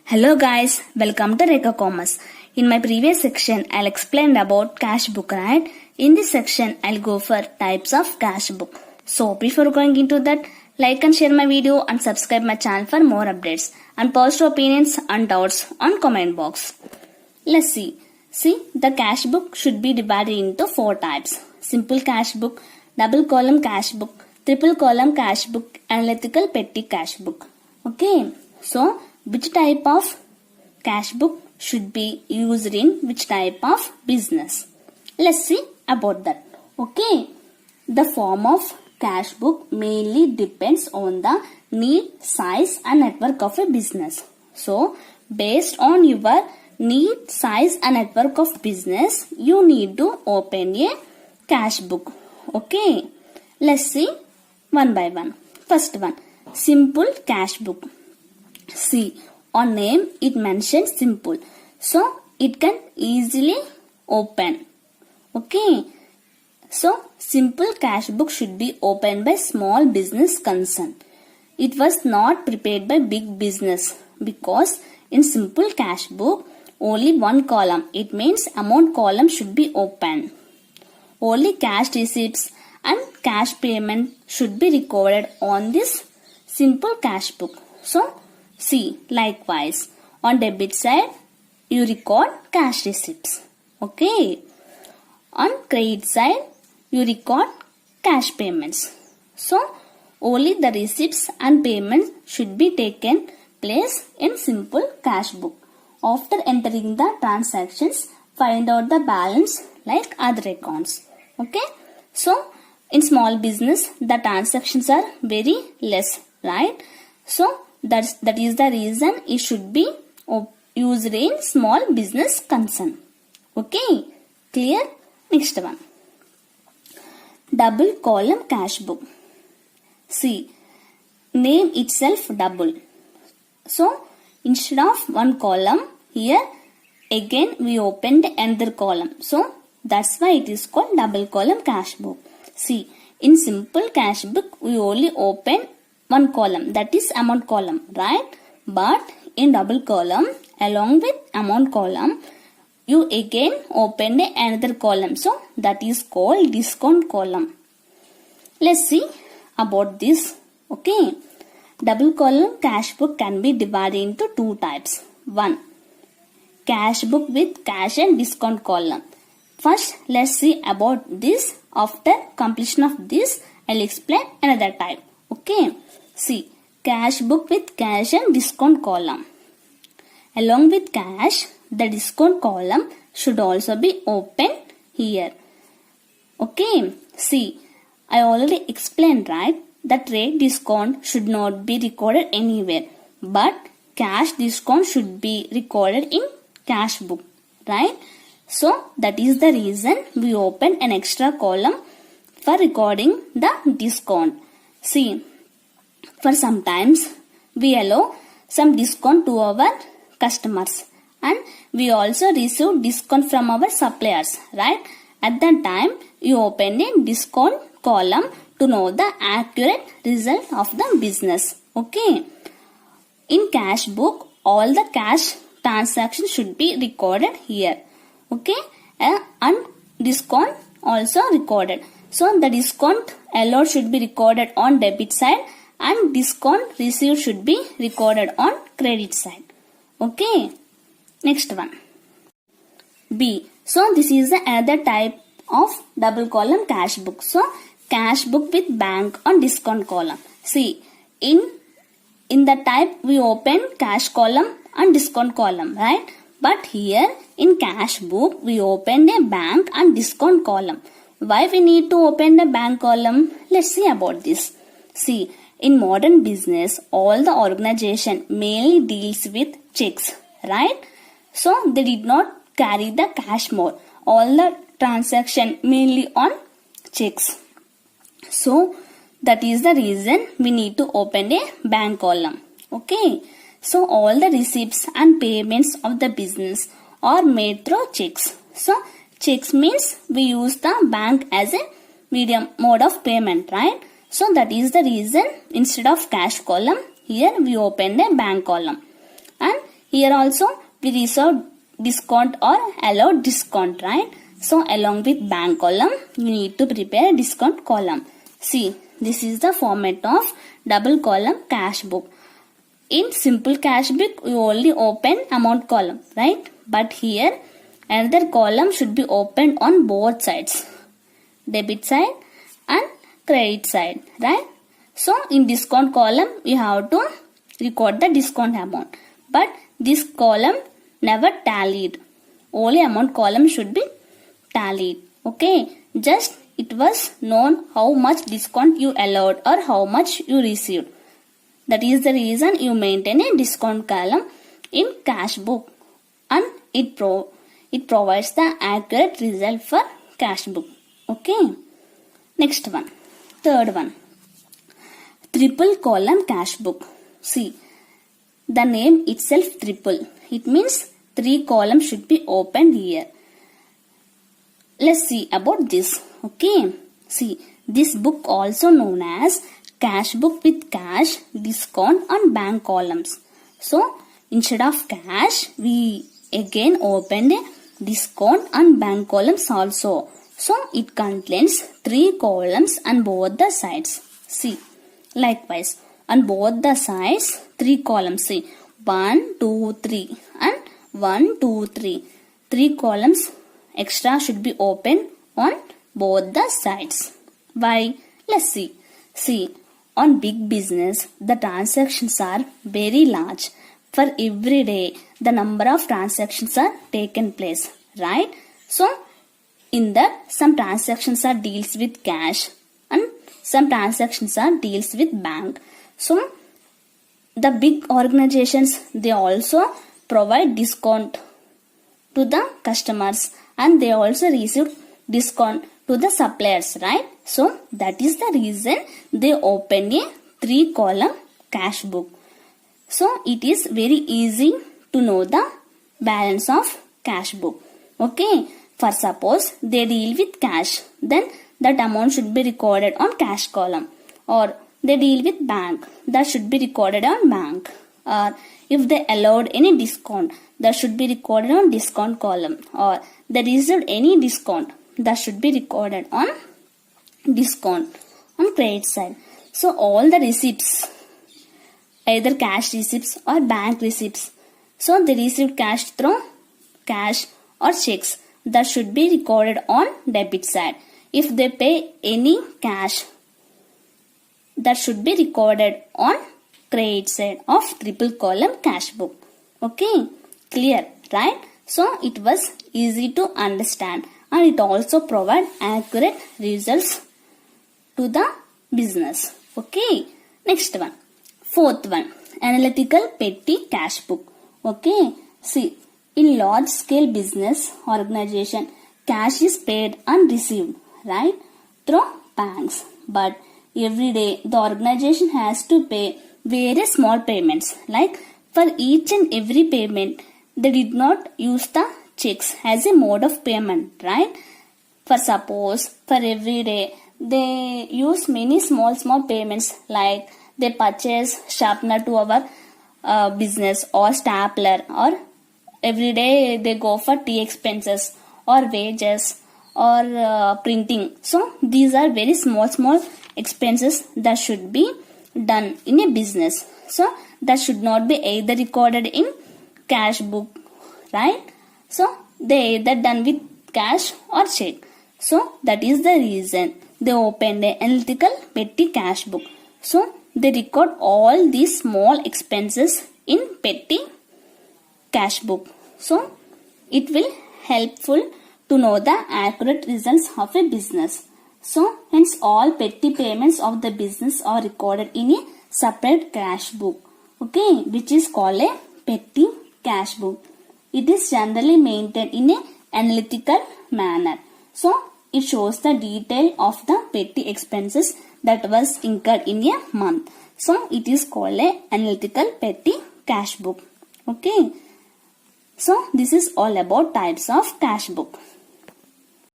Hello guys, welcome to Rekha Commerce. In my previous section, I'll explain about cash book, right? In this section, I'll go for types of cash book. So before going into that, like and share my video and subscribe my channel for more updates and post your opinions and doubts on comment box. Let's see. See, the cash book should be divided into 4 types. Simple cash book, double column cash book, triple column cash book, analytical petty cash book. Okay, so which type of cash book should be used in which type of business? Let's see about that. Okay, the form of cash book mainly depends on the need, size and network of a business. So, based on your need, size and network of business, you need to open a cash book. Okay, let's see one by one. First one, simple cash book. See, on name it mentions simple, so it can easily open. Okay, so simple cash book should be opened by small business concern. It was not prepared by big business because in simple cash book only one column, it means amount column should be open. Only cash receipts and cash payment should be recorded on this simple cash book. So see, likewise, on debit side, you record cash receipts. Okay. On credit side, you record cash payments. So, only the receipts and payments should be taken place in simple cash book. After entering the transactions, find out the balance like other accounts. Okay. So, in small business, the transactions are very less, right? So, that is the reason it should be used in small business concern. Okay, clear? Next one. Double column cash book. See, name itself double. So, instead of one column, here again we opened another column. So, that's why it is called double column cash book. See, in simple cash book, we only open one column, that is amount column, right? But in double column, along with amount column, you again open another column. So that is called discount column. Let's see about this. Okay. Double column cash book can be divided into 2 types. 1. Cash book with cash and discount column. First, let's see about this. After completion of this, I'll explain another type. Okay. See, cash book with cash and discount column. Along with cash, the discount column should also be open here. Okay, see, I already explained, right? That trade discount should not be recorded anywhere, but cash discount should be recorded in cash book, right? So, that is the reason we open an extra column for recording the discount. See, for sometimes we allow some discount to our customers and we also receive discount from our suppliers, right? At that time, you open a discount column to know the accurate result of the business. Okay. In cash book, all the cash transactions should be recorded here. Okay. And discount also recorded. So, the discount allowed should be recorded on debit side and discount received should be recorded on credit side. Okay. Next one. B. So, this is the other type of double column cash book. So, cash book with bank on discount column. See, in the type we open cash column and discount column, right? But here in cash book we open a bank and discount column. Why we need to open the bank column? Let's see about this. See, in modern business, all the organization mainly deals with checks, right? So, they did not carry the cash more. All the transaction mainly on checks. So, that is the reason we need to open a bank column. Okay. So, all the receipts and payments of the business are made through checks. So, checks means we use the bank as a medium mode of payment, right? So that is the reason instead of cash column, here we opened a bank column. And here also we reserved discount or allowed discount, right? So along with bank column, you need to prepare a discount column. See, this is the format of double column cash book. In simple cash book, you only open amount column, right? But here, another column should be opened on both sides, debit side and credit side, right? So in discount column, we have to record the discount amount. But this column never tallied. Only amount column should be tallied. Okay, just it was known how much discount you allowed or how much you received. That is the reason you maintain a discount column in cash book, and it provides the accurate result for cash book. Okay. Next one. Third one. Triple column cash book. See, the name itself triple. It means 3 columns should be opened here. Let's see about this. Okay. See, this book also known as cash book with cash, discount and bank columns. So, instead of cash, we again opened a discount and bank columns also. So, it contains 3 columns on both the sides. See, likewise, on both the sides, 3 columns. See, 1, 2, 3 and 1, 2, 3. 3 columns extra should be opened on both the sides. Why? Let's see. See, on big business, the transactions are very large. For every day, the number of transactions are taken place, right? So, in that, some transactions are deals with cash and some transactions are deals with bank. So, the big organizations, they also provide discount to the customers and they also receive discount to the suppliers, right? So, that is the reason they open a 3 column cash book. So, it is very easy to know the balance of cash book. Okay. For suppose they deal with cash, then that amount should be recorded on cash column. Or they deal with bank, that should be recorded on bank. Or if they allowed any discount, that should be recorded on discount column. Or they received any discount, that should be recorded on discount on credit side. So all the receipts, either cash receipts or bank receipts. So they received cash through cash or checks, that should be recorded on debit side. If they pay any cash, that should be recorded on credit side of triple column cash book. Okay, clear, right? So it was easy to understand and it also provide accurate results to the business. Okay, next one. Fourth one, analytical petty cash book. Okay, see, in large scale business organization, cash is paid and received, right, through banks. But every day the organization has to pay various small payments. Like for each and every payment, they did not use the checks as a mode of payment, right? For suppose, for every day, they use many small payments, like they purchase sharpener to our business or stapler, or every day they go for tea expenses or wages or printing. So these are very small expenses that should be done in a business. So that should not be either recorded in cash book, right? So they either done with cash or check. So that is the reason they opened an analytical petty cash book. So they record all these small expenses in petty cash book. So it will helpful to know the accurate results of a business. So hence all petty payments of the business are recorded in a separate cash book. Okay, which is called a petty cash book. It is generally maintained in an analytical manner. So it shows the detail of the petty expenses that was incurred in a month. So it is called a analytical petty cash book. Okay. So this is all about types of cash book.